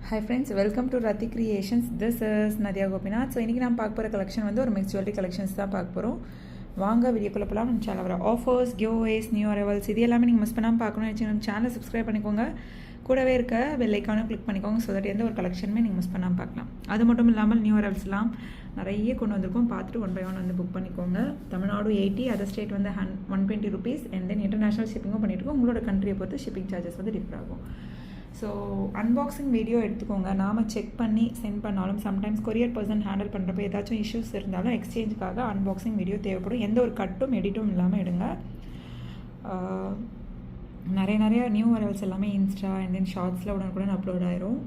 Hi friends, welcome to Rati Creations. This is Nadia Gopinath. So இன்னைக்கு நான் பார்க்க போகிற கலெக்ஷன் வந்து ஒரு மிக்ஸ் ஜுவல்லரி கலெக்ஷன்ஸ் தான் பார்க்க போகிறோம். வாங்க வீடியோக்குள்ளே போகலாம். நம்ம சேனல் வர ஆஃபர்ஸ், கிவ்அவேஸ், நியூ அரைவல்ஸ் இது எல்லாமே நீங்கள் மிஸ் பண்ணாமல் பார்க்கணும்னு நினச்சி நம்ம சேனலை சப்ஸ்கிரைப் பண்ணிக்கோங்க. கூடவே இருக்க பெல் ஐக்கானும் கிளிக் பண்ணிக்கோங்க. ஸோ தட் எந்த ஒரு கலெக்ஷனுமே நீங்கள் மிஸ் பண்ணாமல் பார்க்கலாம். அது மட்டும் இல்லாமல் நியூ அரைவல்ஸ்லாம் நிறைய கொண்டு வந்திருக்கோம். பார்த்துட்டு 1 by 1 வந்து புக் பண்ணிக்கோங்க. தமிழ்நாடு 80, அதர் ஸ்டேட் வந்து 120 rupees அண்ட் தென் இன்டர்நேஷனல் ஷிப்பிங்கும் பண்ணிட்டுருக்கோம். உங்களோட கண்ட்ரியை பொறுத்து ஷிப்பிங் சார்ஜஸ் வந்து டிஃபர் ஆகும். ஸோ அன்பாக்சிங் வீடியோ எடுத்துக்கோங்க. நாம் செக் பண்ணி சென்ட் பண்ணாலும் சம்டைம்ஸ் கொரியர் பர்சன் ஹேண்டில் பண்ணுறப்ப ஏதாச்சும் இஷ்யூஸ் இருந்தாலும் எக்ஸ்சேஞ்சுக்காக அன்பாக்சிங் வீடியோ தேவைப்படும். எந்த ஒரு கட்டும் எடிட்டும் இல்லாமல் எடுங்க. நிறைய நியூ அரைவல்ஸ் எல்லாமே இன்ஸ்டா அண்ட் தென் ஷார்ட்ஸில் உடனுக்குடன் அப்லோட் ஆயிரும்.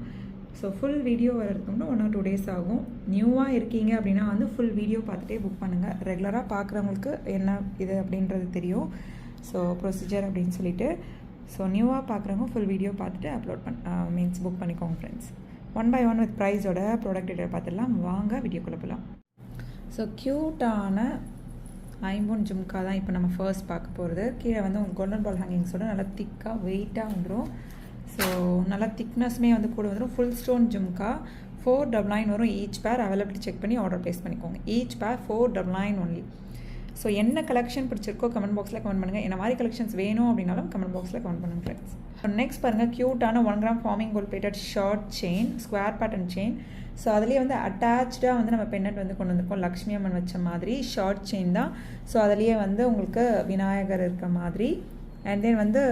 ஸோ ஃபுல் வீடியோ வரதுக்கு முன்னாடி 1 or 2 days ஆகும். நியூவாக இருக்கீங்க அப்படின்னா வந்து ஃபுல் வீடியோ பார்த்துட்டே புக் பண்ணுங்கள். ரெகுலராக பார்க்குறவங்களுக்கு என்ன இது அப்படின்றது தெரியும். ஸோ ப்ரொசீஜர் அப்படின்னு சொல்லிட்டு ஸோ நியூவாக பார்க்குறவங்க ஃபுல் வீடியோ பார்த்துட்டு அப்லோட் மீன்ஸ் புக் பண்ணிக்கோங்க ஃப்ரெண்ட்ஸ். 1 by 1 வித் ப்ரைஸோட ப்ராடக்ட் டீட்டெயில் பார்த்துடலாம். வாங்க வீடியோக்குள்ளே போகலாம். ஸோ க்யூட்டான ஐம்பொன் ஜும்கா தான் இப்போ நம்ம ஃபர்ஸ்ட் பார்க்க போகிறது. கீழே வந்து உங்களுக்கு கோல்டன் பால் ஹேங்கிங்ஸோட நல்லா திக்காக வெயிட்டாக வந்துடும். ஸோ நல்லா திக்னஸ்மே வந்து கூட வந்துடும். ஃபுல் ஸ்டோன் ஜும்கா 499 வரும். ஈச் பேர் அவைலபிலிட்டி செக் பண்ணி ஆர்டர் ப்ளேஸ் பண்ணிக்கோங்க. ஈச் பேர் 499 ஒன்லி. ஸோ என்ன கலெக்ஷன் பிடிச்சிருக்கோ கமெண்ட் பாக்ஸில் கமெண்ட் பண்ணுங்கள். என்ன மாதிரி கலெக்ஷன்ஸ் வேணும் அப்படின்னாலும் கமெண்ட் பாக்ஸில் கமெண்ட் பண்ணுங்கள் ஃப்ரெண்ட்ஸ். நெக்ஸ்ட் பாருங்கள், க்யூட்டான 1 gram forming gold plated short chain, square pattern chain. So அதுலேயே வந்து அட்டாச்சாக வந்து நம்ம பெண்ணட் வந்து கொண்டு வந்திருக்கோம். லக்ஷ்மி அம்மன் வச்ச மாதிரி ஷார்ட் செயின் தான். ஸோ அதுலேயே வந்து உங்களுக்கு விநாயகர் இருக்க மாதிரி அண்ட் தென் வந்து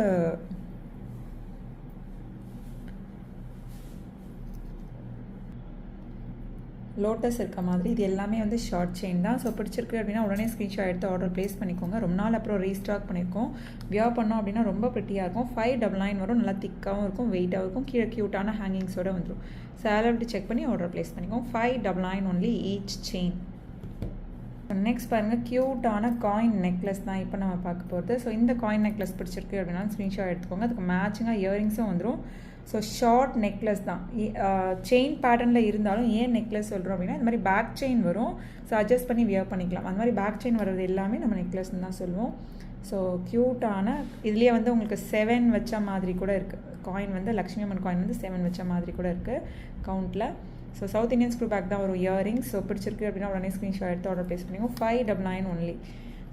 லோட்டஸ் இருக்க மாதிரி இது எல்லாமே வந்து ஷார்ட் செயின் தான். ஸோ பிடிச்சிருக்கு அப்படின்னா உடனே ஸ்க்ரீன்ஷாட் எடுத்து ஆர்டர் ப்ளேஸ் பண்ணிக்கோங்க. ரொம்ப நாள் அப்புறம் ரீஸ்டாக் பண்ணியிருக்கோம். வியர் பண்ணோம் அப்படின்னா ரொம்ப ப்ரிட்டியாக இருக்கும். 599 வரும். நல்லா திக்காகவும் இருக்கும், வெயிட்டாகவும் இருக்கும். கீழே க்யூட்டான ஹேங்கிங்ஸோடு வந்துடும். ஸோ அவைலபிலிட்டி செக் பண்ணி ஆர்டர் ப்ளேஸ் பண்ணிக்கோங்க. 599 ஒன்லி ஈச் செயின். நெக்ஸ்ட் பாருங்கள், க்யூட்டான காயின் நெக்லஸ் தான் இப்போ நம்ம பார்க்க போகிறது. ஸோ இந்த காயின் நெக்லஸ் பிடிச்சிருக்கு அப்படின்னா ஸ்க்ரீன்ஷாட் எடுத்துக்கோங்க. அதுக்கு மேட்சிங்காக இயரிங்ஸும் வந்துடும். ஸோ ஷார்ட் நெக்லஸ் தான். செயின் பேட்டர்னில் இருந்தாலும் ஏன் நெக்லஸ் சொல்கிறோம் அப்படின்னா இந்த மாதிரி பேக் செயின் வரும். ஸோ அட்ஜஸ்ட் பண்ணி வியர் பண்ணிக்கலாம். அந்த மாதிரி பேக் செயின் வர்றது எல்லாமே நம்ம நெக்லஸ்ன்னு தான் சொல்லுவோம். ஸோ க்யூட்டான இதுலேயே வந்து உங்களுக்கு 7 வச்ச மாதிரி கூட இருக்குது. காயின் வந்து லக்ஷ்மி அம்மன் காயின் வந்து 7 வச்ச மாதிரி கூட இருக்குது கவுண்டில். So south Indian screw back தான் ஒரு இயரிங்ஸ். ஸோ பிடிச்சிருக்கு அப்படின்னா உடனே ஸ்க்ரீன்ஷாட் எடுத்து ஆர்டர் ப்ளேஸ் பண்ணிக்கோங்க. 599 ஒன்லி.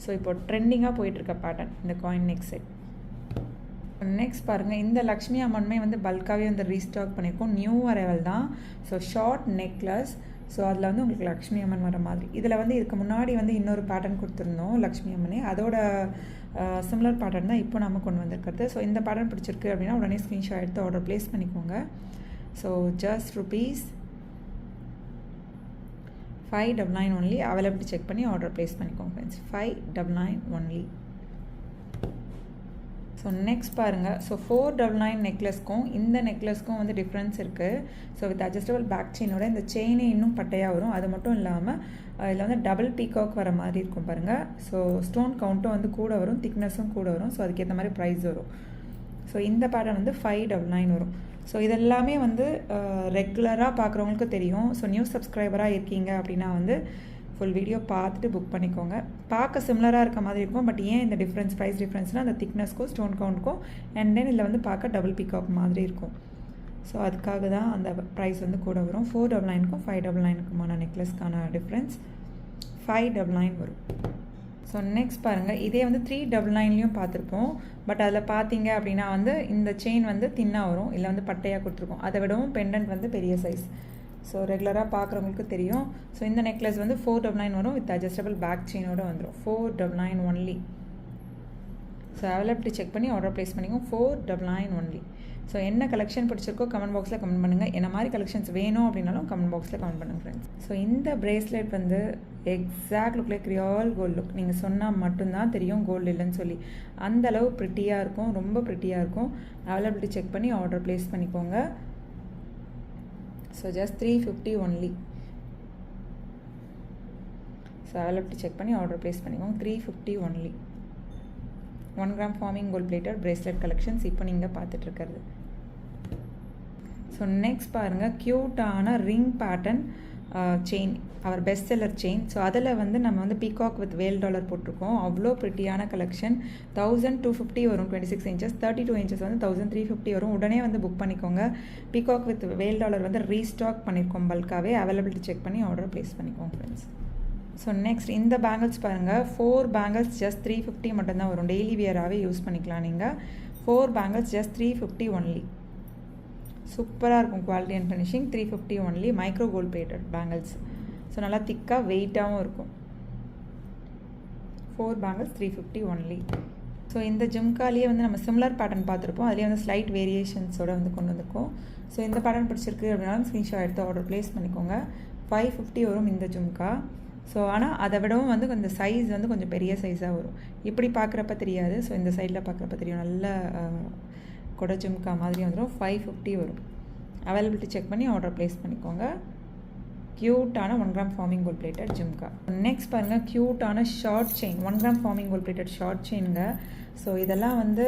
ஸோ இப்போ ட்ரெண்டிங்காக போயிட்டுருக்க பேட்டர்ன் இந்த காயின் நெக் செட். நெக்ஸ்ட் பாருங்கள், இந்த லக்ஷ்மி அம்மனுமே வந்து பல்காகவே வந்து ரீஸ்டாக் பண்ணியிருக்கோம். நியூ அரைவல் தான். So short necklace. ஸோ அதில் வந்து உங்களுக்கு லக்ஷ்மி அம்மன் வர மாதிரி. இதில் வந்து இதுக்கு முன்னாடி வந்து இன்னொரு பேட்டர்ன் கொடுத்துருந்தோம் லக்ஷ்மி அம்மனே. அதோட சிமிலர் பேட்டர்ன் தான் இப்போ நம்ம கொண்டு வந்திருக்கிறது. ஸோ இந்த பேட்டர்ன் பிடிச்சிருக்கு அப்படின்னா உடனே ஸ்க்ரீன்ஷாட் எடுத்து ஆர்டர் ப்ளேஸ் பண்ணிக்கோங்க. So just ₹599 only. Availability check பண்ணி ஆர்டர் ப்ளேஸ் பண்ணிக்கோங்க ஃப்ரெண்ட்ஸ். 599 ஒன்லி. ஸோ நெக்ஸ்ட் பாருங்கள், ஸோ 499 நெக்லஸ்க்கும் இந்த நெக்லஸ்க்கும் வந்து டிஃப்ரென்ஸ் இருக்குது. ஸோ வித் அட்ஜஸ்டபிள் பேக் செயினோட இந்த செயினே இன்னும் பட்டையாக வரும். அது மட்டும் இல்லாமல் இதில் வந்து டபுள் பீகாக் வர மாதிரி இருக்கும் பாருங்கள். ஸோ ஸ்டோன் கவுண்ட்டும் வந்து கூட வரும், திக்னஸும் கூட வரும். ஸோ அதுக்கேற்ற மாதிரி ப்ரைஸ் வரும். ஸோ இந்த பேட்டர்ன் வந்து 599 வரும். ஸோ இதெல்லாமே வந்து ரெகுலராக பார்க்குறவங்களுக்கு தெரியும். ஸோ நியூ சப்ஸ்கிரைபராக இருக்கீங்க அப்படின்னா வந்து ஃபுல் வீடியோ பார்த்துட்டு புக் பண்ணிக்கோங்க. பார்க்க சிமிலராக இருக்க மாதிரி இருக்கும். பட் ஏன் இந்த டிஃப்ரென்ஸ், ப்ரைஸ் டிஃப்ரென்ஸ்னால் அந்த திக்னஸ்க்கும் ஸ்டோன் கவுண்ட்க்கும் அண்ட் தென் இதில் வந்து பார்க்க டபுள் பீகாக் மாதிரி இருக்கும். ஸோ அதுக்காக தான் அந்த ப்ரைஸ் வந்து கூட வரும். 499க்கும் 599க்குமான நெக்லஸ்க்கான டிஃப்ரென்ஸ் 599 வரும். ஸோ நெக்ஸ்ட் பாருங்கள், இதே வந்து 399லையும் பார்த்துருப்போம். பட் அதில் பார்த்தீங்க அப்படின்னா வந்து இந்த செயின் வந்து தின்னாக வரும், இல்லை வந்து பட்டையாக கொடுத்துருக்கோம். அதை விடவும் பெண்டன்ட் வந்து பெரிய சைஸ். ஸோ ரெகுலராக பார்க்குறவங்களுக்கு தெரியும். ஸோ இந்த நெக்லஸ் வந்து 499 வரும். வித் அட்ஜஸ்டபிள் பேக் செயினோடு வந்துடும். 499 ஒன்லி. ஸோ அவைலபிலிட்டி செக் பண்ணி ஆர்டர் ப்ளேஸ் பண்ணிக்கோங்க. 499 ஒன்லி. ஸோ என்ன கலெக்ஷன் பிடிச்சிருக்கோ கமெண்ட் பாக்ஸில் கமெண்ட் பண்ணுங்கள். என்ன மாதிரி கலெக்ஷன்ஸ் வேணும் அப்படின்னாலும் கமெண்ட் பாக்ஸில் கமெண்ட் பண்ணுங்கள் ஃப்ரெண்ட்ஸ். ஸோ இந்த பிரேஸ்லெட் வந்து exact look like real gold look. நீங்கள் சொன்னால் மட்டும்தான் தெரியும் கோல்டு இல்லைன்னு சொல்லி. அந்தளவு ப்ரிட்டியாக இருக்கும், ரொம்ப ப்ரிட்டியாக இருக்கும். அவைலபிலிட்டி செக் பண்ணி ஆர்டர் ப்ளேஸ் பண்ணிக்கோங்க. So just 350 only. So availability check பண்ணி ஆர்டர் ப்ளேஸ் பண்ணிக்கோங்க. 350 only. 1 gram forming gold plated bracelet collections இப்போ நீங்கள் பார்த்துட்ருக்கிறது. ஸோ நெக்ஸ்ட் பாருங்கள், க்யூட்டான ring pattern chain, our best seller chain. So அதில் வந்து நம்ம வந்து பீகாக் வித் வேல் டாலர் போட்டிருக்கோம். அவ்வளோ ப்ரிட்டியான கலெக்ஷன். 1250 வரும் 26 இன்ச்சஸ். 32 இன்ச்சஸ் வந்து 1350 வரும். உடனே வந்து புக் பண்ணிக்கோங்க. பீகாக் வித் வேல் டாலர் வந்து ரீஸ்டாக் பண்ணியிருக்கோம் பல்காகவே. அவைலபிலிட்டி செக் பண்ணி ஆர்டர் ப்ளேஸ் பண்ணிக்கோங்க ஃப்ரெண்ட்ஸ். ஸோ நெக்ஸ்ட் இந்த பேங்கிள்ஸ் பாருங்கள். 4 பேங்கிள்ஸ் ஜஸ்ட் 350 மட்டும்தான் வரும். டெய்லி வியராகவே யூஸ் பண்ணிக்கலாம் நீங்கள். 4 பேங்கிள்ஸ் ஜஸ்ட் 350 ஒன்லி. சூப்பராக இருக்கும் quality and finishing. 350 only. Micro gold plated bangles. So நல்லா திக்காக வெயிட்டாகவும் இருக்கும். 4 பேங்கிள்ஸ் 350 ஒன்லி. ஸோ இந்த ஜிம்காலேயே வந்து நம்ம சிமிலர் பேட்டர்ன் பார்த்துருப்போம். அதுலேயே வந்து ஸ்லைட் வேரியேஷன்ஸோடு வந்து கொண்டு வந்திருக்கோம். ஸோ இந்த பேட்டர்ன் பிடிச்சிருக்கு அப்படின்னாலும் ஸ்க்ரீன்ஷாட் எடுத்து ஆர்டர் ப்ளேஸ் பண்ணிக்கோங்க. 550 வரும் இந்த ஜும்கா. ஸோ ஆனால் அதை விடவும் வந்து இந்த சைஸ் வந்து கொஞ்சம் பெரிய சைஸாக வரும். இப்படி பார்க்குறப்ப தெரியாது. ஸோ இந்த சைடில் பார்க்குறப்ப தெரியும். நல்ல கொடை ஜும்கா மாதிரி வந்துடும். 550 வரும். அவைலபிலிட்டி செக் பண்ணி ஆர்டர் ப்ளேஸ் பண்ணிக்கோங்க. க்யூட்டான 1 gram forming gold plated jhumka. Next பாருங்கள், க்யூட்டான short chain. 1 gram forming gold plated short செயினுங்க. ஸோ இதெல்லாம் வந்து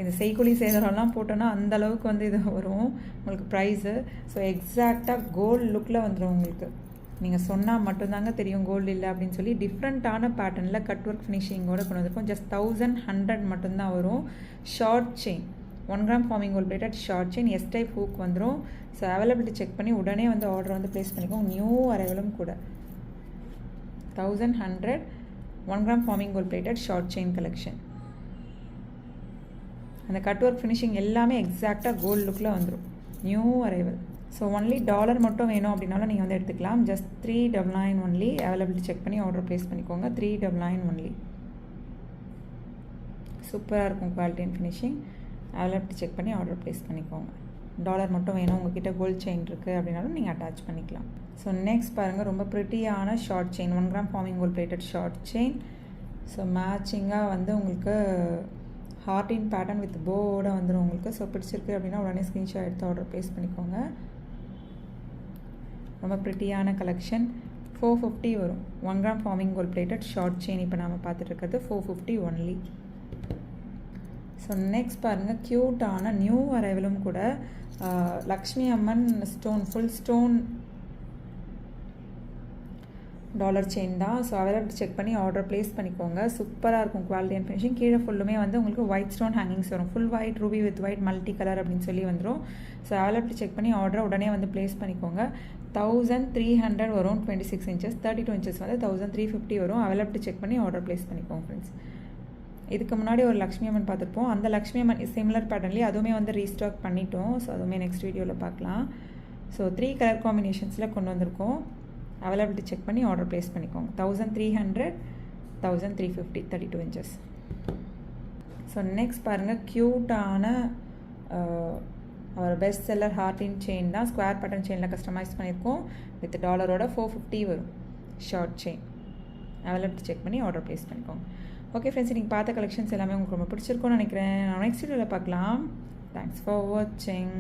இது செய்கூலி சேதாரம்லாம் போட்டோன்னா அந்தளவுக்கு வந்து இது வரும் உங்களுக்கு ப்ரைஸு. ஸோ எக்ஸாக்டாக கோல்டு லுக்கில் வந்துடும் உங்களுக்கு. நீங்கள் சொன்னால் மட்டும்தாங்க தெரியும் கோல்டு இல்லை அப்படின்னு சொல்லி. டிஃப்ரெண்ட்டான பேட்டர்னில் கட் ஒர்க் ஃபினிஷிங்கோடு கொண்டு வந்திருக்கோம். ஜஸ்ட் 1100 மட்டும்தான் வரும். Short chain, 1 gram forming gold plated short chain. S type hook வந்துடும். ஸோ அவைலபிலிட்டி செக் பண்ணி உடனே வந்து ஆர்டர் வந்து ப்ளேஸ் பண்ணிக்கோங்க. நியூ அரைவலும் கூட. 1100 1 gram forming gold plated short chain collection. அந்த கட் ஒர்க் ஃபினிஷிங் எல்லாமே எக்ஸாக்டாக கோல்டு லுக்கில் வந்துடும். New arrival. So only dollar மட்டும் வேணும் அப்படின்னாலும் நீங்கள் வந்து எடுத்துக்கலாம். Just 399 only. அவைலபிலிட்டி செக் பண்ணி ஆர்டர் ப்ளேஸ் பண்ணிக்கோங்க. 399 ஒன்லி. சூப்பராக இருக்கும் quality and finishing. Availability check பண்ணி ஆர்டர் ப்ளேஸ் பண்ணிக்கோங்க. டாலர் மட்டும் வேணும், உங்ககிட்ட கோல்ட் செயின் இருக்குது அப்படின்னாலும் நீங்கள் அட்டாச் பண்ணிக்கலாம். ஸோ நெக்ஸ்ட் பாருங்கள், ரொம்ப ப்ரிட்டியான short chain. 1 gram forming gold plated short chain. So மேட்சிங்காக வந்து உங்களுக்கு ஹார்டின் பேட்டர்ன் வித் போவோட வந்துடும் உங்களுக்கு. ஸோ பிடிச்சிருக்கு அப்படின்னா உடனே ஸ்க்ரீன்ஷாட் எடுத்து ஆர்டர் ப்ளேஸ் பண்ணிக்கோங்க. ரொம்ப ப்ரிட்டியான கலெக்ஷன். 450 வரும். 1 gram forming gold plated short chain இப்போ நாம் பார்த்துட்டு இருக்கிறது 450 ஒன்லி. ஸோ நெக்ஸ்ட் பாருங்கள், க்யூட்டான நியூ அரைவலும் கூட Lakshmi Amman stone, full stone dollar chain தான். ஸோ அவைலபிலிட்டி செக் பண்ணி ஆர்டர் ப்ளேஸ் பண்ணிக்கோங்க. சூப்பராக இருக்கும் குவாலிட்டி அண்ட் ஃபினிஷிங். கீழே ஃபுல்லுமே வந்து உங்களுக்கு ஒயிட் ஸ்டோன் ஹேங்கிங்ஸ் வரும். Full white, Ruby with white, multi colour அப்படின்னு சொல்லி வந்துடும். ஸோ அவைலபிலிட்டி செக் பண்ணி ஆர்டர் உடனே வந்து ப்ளேஸ் பண்ணிக்கோங்க. 1300 வரும் 26 இன்ச்சஸ். 32 இன்ச்சஸ் வந்து 1350 வரும். அவைலபிலிட்டி செக் பண்ணி ஆர்டர் ப்ளேஸ் பண்ணிக்கோங்க ஃப்ரெண்ட்ஸ். இதுக்கு முன்னாடி ஒரு லக்ஷ்மி அம்மன் பார்த்துருப்போம். அந்த லக்ஷ்மி அம்மன் சிமிலர் பேட்டர்ன்லேயே அதுவுமே வந்து ரீஸ்டாக் பண்ணிட்டோம். ஸோ அதுவுமே நெக்ஸ்ட் வீடியோவில் பார்க்கலாம். ஸோ 3 கலர் காம்பினேஷன்ஸில் கொண்டு வந்திருக்கோம். அவைலபிலிட்டி செக் பண்ணி ஆர்டர் ப்ளேஸ் பண்ணிக்கோங்க. 1300, 1350, 32 இன்ச்சஸ். ஸோ நெக்ஸ்ட் பாருங்கள், க்யூட்டான அவர் பெஸ்ட் செல்லர் ஹார்டின் செயின் தான். ஸ்கொயர் பேட்டர்ன் செயினில் கஸ்டமைஸ் பண்ணியிருக்கோம். வித் டாலரோட 450 வரும் ஷார்ட் செயின். அவைலபிலிட்டி செக் பண்ணி ஆர்டர் ப்ளேஸ் பண்ணிக்கோங்க. ஓகே ஃப்ரெண்ட்ஸ், நீங்கள் பார்த்த கலெக்ஷன்ஸ் எல்லாமே உங்களுக்கு ரொம்ப பிடிச்சிருக்கும்னு நினைக்கிறேன். நான் நெக்ஸ்ட் வீடியோவில் பார்க்கலாம். தேங்க்ஸ் ஃபார் வாட்சிங்.